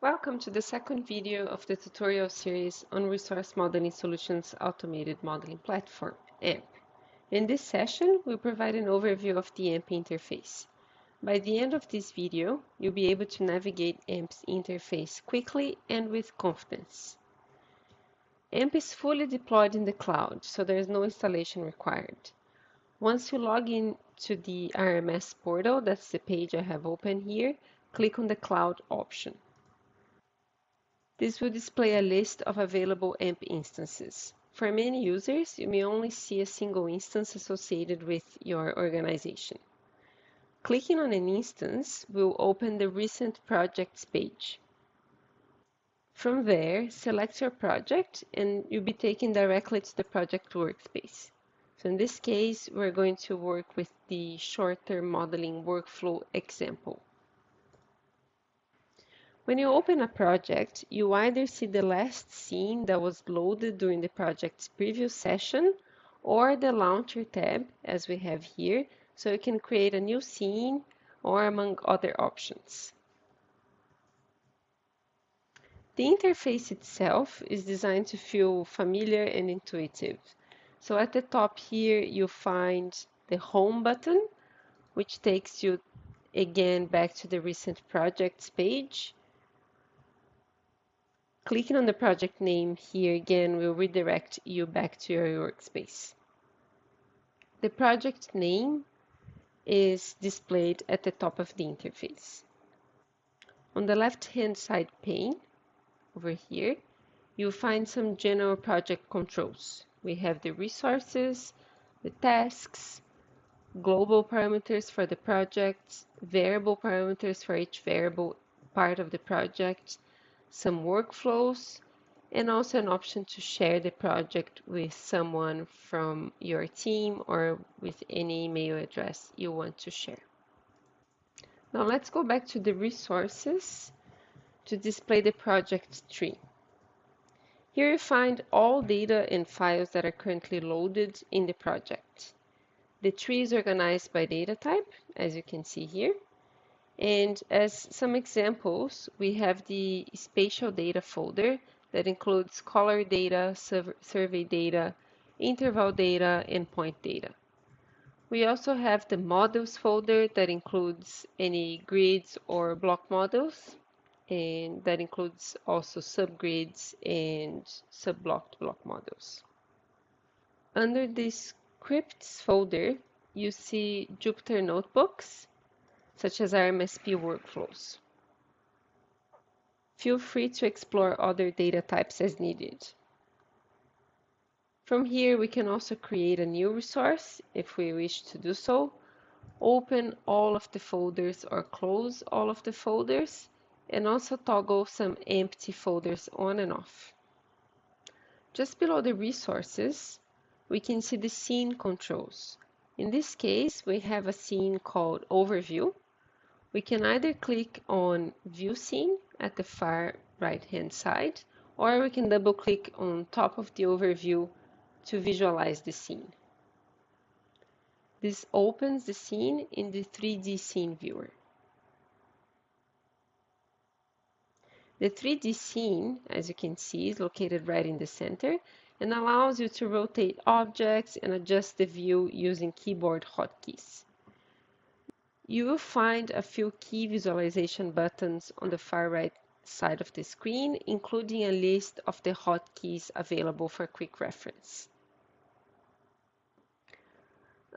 Welcome to the second video of the tutorial series on Resource Modeling Solutions Automated Modeling Platform, AMP. In this session, we'll provide an overview of the AMP interface. By the end of this video, you'll be able to navigate AMP's interface quickly and with confidence. AMP is fully deployed in the cloud, so there is no installation required. Once you log in to the RMS portal, that's the page I have open here, click on the Cloud option. This will display a list of available AMP instances. For many users, you may only see a single instance associated with your organization. Clicking on an instance will open the Recent Projects page. From there, select your project and you'll be taken directly to the project workspace. So in this case, we're going to work with the short-term modeling workflow example. When you open a project, you either see the last scene that was loaded during the project's previous session or the Launcher tab, as we have here, so you can create a new scene or among other options. The interface itself is designed to feel familiar and intuitive. So at the top here, you'll find the Home button, which takes you again back to the Recent Projects page. Clicking on the project name here again will redirect you back to your workspace. The project name is displayed at the top of the interface. On the left-hand side pane, over here, you'll find some general project controls. We have the resources, the tasks, global parameters for the project, variable parameters for each variable part of the project, some workflows, and also an option to share the project with someone from your team or with any email address you want to share. Now let's go back to the resources to display the project tree. Here you find all data and files that are currently loaded in the project. The tree is organized by data type, as you can see here. And as some examples, we have the spatial data folder that includes color data, survey data, interval data, and point data. We also have the models folder that includes any grids or block models, and that includes also subgrids and subblocked block models. Under the scripts folder, you see Jupyter notebooks, such as RMSP workflows. Feel free to explore other data types as needed. From here, we can also create a new resource if we wish to do so, open all of the folders or close all of the folders, and also toggle some empty folders on and off. Just below the resources, we can see the scene controls. In this case, we have a scene called Overview. We can either click on View Scene at the far right-hand side, or we can double-click on top of the overview to visualize the scene. This opens the scene in the 3D Scene Viewer. The 3D scene, as you can see, is located right in the center and allows you to rotate objects and adjust the view using keyboard hotkeys. You will find a few key visualization buttons on the far right side of the screen, including a list of the hotkeys available for quick reference.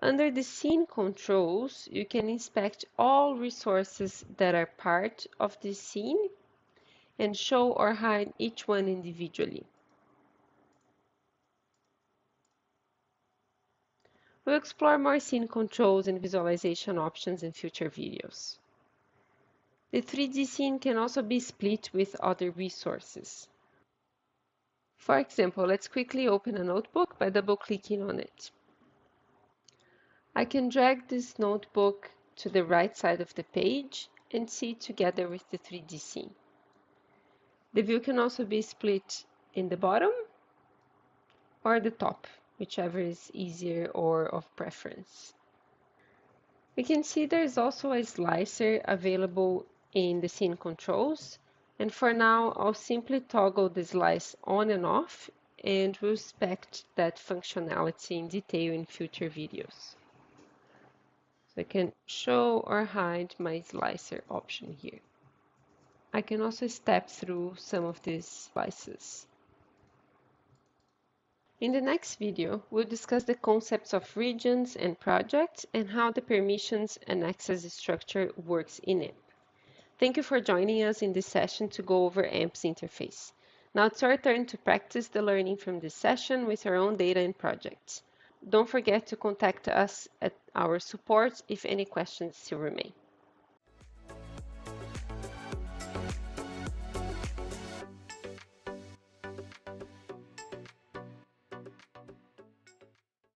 Under the scene controls, you can inspect all resources that are part of the scene and show or hide each one individually. We'll explore more scene controls and visualization options in future videos. The 3D scene can also be split with other resources. For example, let's quickly open a notebook by double-clicking on it. I can drag this notebook to the right side of the page and see it together with the 3D scene. The view can also be split in the bottom or the top, whichever is easier or of preference. We can see there's also a slicer available in the scene controls And for now, I'll simply toggle the slice on and off, and we'll inspect that functionality in detail in future videos. So I can show or hide my slicer option here. I can also step through some of these slices. In the next video, we'll discuss the concepts of regions and projects and how the permissions and access structure works in AMP. Thank you for joining us in this session to go over AMP's interface. Now it's our turn to practice the learning from this session with our own data and projects. Don't forget to contact us at our support if any questions still remain.